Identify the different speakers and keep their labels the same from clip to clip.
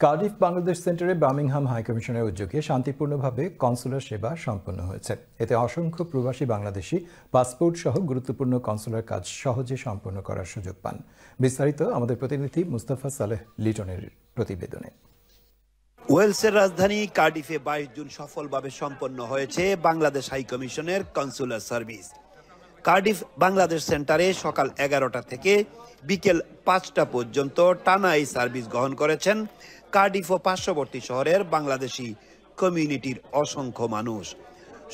Speaker 1: Cardiff Bangladesh সেন্টারে Birmingham হাইকমিশনের উদ্যোগে শান্তিপূর্ণভাবে কনসুলার সেবা সম্পন্ন হয়েছে। এতে অসংখ্য প্রবাসী বাংলাদেশি পাসপোর্ট সহ গুরুত্বপূর্ণ কনসুলার কাজ সহজে সম্পন্ন করার সুযোগ পান। বিস্তারিত আমাদের প্রতিনিধি মুস্তাফা সালেহ লিটনের প্রতিবেদনে।
Speaker 2: ওয়েলসের রাজধানী কার্ডিফে 22 জুন সফলভাবে সম্পন্ন হয়েছে বাংলাদেশ হাইকমিশনের কনসুলার সার্ভিস। কার্ডিফ বাংলাদেশ সেন্টারে সকাল 11টা থেকে বিকেল 5টা পর্যন্ত টানা এই সার্ভিস গ্রহণ করেছেন কার্ডিফ ও পার্শ্ববর্তী শহরের বাংলাদেশি কমিউনিটির অসংখ্য মানুষ।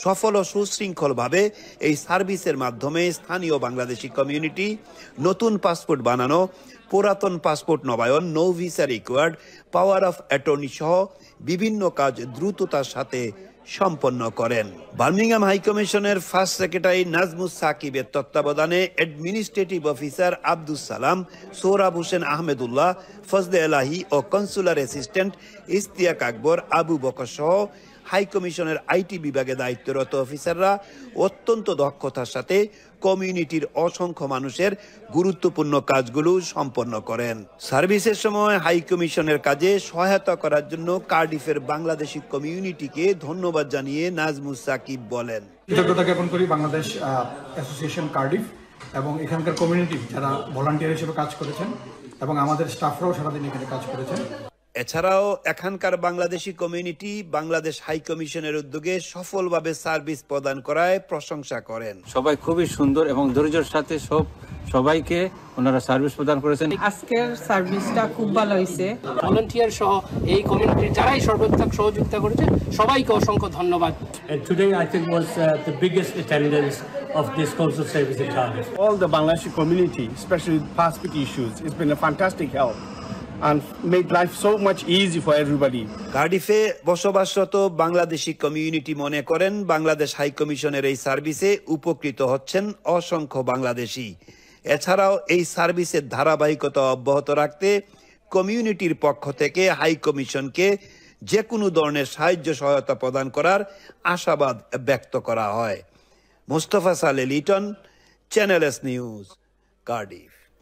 Speaker 2: সফল ও সুশৃঙ্খলভাবে এই সার্ভিসের মাধ্যমে স্থানীয় বাংলাদেশি কমিউনিটি নতুন পাসপোর্ট বানানো, পুরাতন পাসপোর্ট নবায়ন, no visa required, power of attorney সহ বিভিন্ন কাজ দ্রুততার সাথে সম্পন্ন করেন। বার্মিংহাম হাইকমিশনের ফার্স্ট সেক্রেটারি নাজমুস সাকিবের তত্ত্বাবধানে অ্যাডমিনিস্ট্রেটিভ অফিসার আব্দুস সালাম, সোহরাব হোসেন আহমেদুল্লাহ, ফজলে এলাহি ও কনসুলার অ্যাসিস্ট্যান্ট ইশতিয়াক আকবর, আবু বকর সহ হাইকমিশনের আইটি বিভাগে দায়িত্বরত অফিসাররা অত্যন্ত দক্ষতার সাথে কমিউনিটির অসংখ্য মানুষের গুরুত্বপূর্ণ কাজগুলো সম্পন্ন করেন। সার্ভিসের সময় হাইকমিশনের কাজে সহায়তা করার জন্য কার্ডিফের বাংলাদেশি কমিউনিটিকে ধন্যবাদ জানিয়ে নাজমুস সাকিব বলেন,
Speaker 3: কৃতজ্ঞতা জ্ঞাপন করি বাংলাদেশ অ্যাসোসিয়েশন কার্ডিফ এবং এখানকার কমিউনিটি যারা ভলান্টিয়ার হিসেবে কাজ করেছেন এবং আমাদের স্টাফরাও সারাদিন এখানে কাজ করেছেন।
Speaker 2: এছাড়াও এখানকার বাংলাদেশি কমিউনিটি বাংলাদেশ হাইকমিশনের উদ্যোগে সফলভাবে সার্ভিস প্রদান করায় প্রশংসা করেন।
Speaker 4: সবাই খুবই সুন্দর এবং ধৈর্যের সাথে সবাইকে ওনারা সার্ভিস প্রদান করেছেন।
Speaker 5: আজকের সার্ভিসটা খুব ভালো হয়েছে।
Speaker 6: ভলান্টিয়ার সহ এই কমিউনিটির যারাই সর্বাত্মক সহযোগিতা করেছে সবাইকে অসংখ্য ধন্যবাদ।
Speaker 7: And today I think was the biggest attendance of this consular service in Cardiff. All the Bangladeshi community, especially passport issues, it's been a fantastic help and made life so much easy for everybody.
Speaker 2: কার্ডিফে বসবাসরত Bangladeshi community মনে করেন বাংলাদেশ হাইকমিশনের এই সার্ভিসে উপকৃত হচ্ছেন অসংখ্য বাংলাদেশি। এছাড়াও এই সার্ভিসের ধারাবাহিকতা অব্যাহত রাখতে কমিউনিটির পক্ষ থেকে হাইকমিশনকে যে কোনো ধরনের সাহায্য সহায়তা প্রদান করার আশাবাদ ব্যক্ত করা হয়। Mustafa Saleh Liton, channel S news, Cardiff.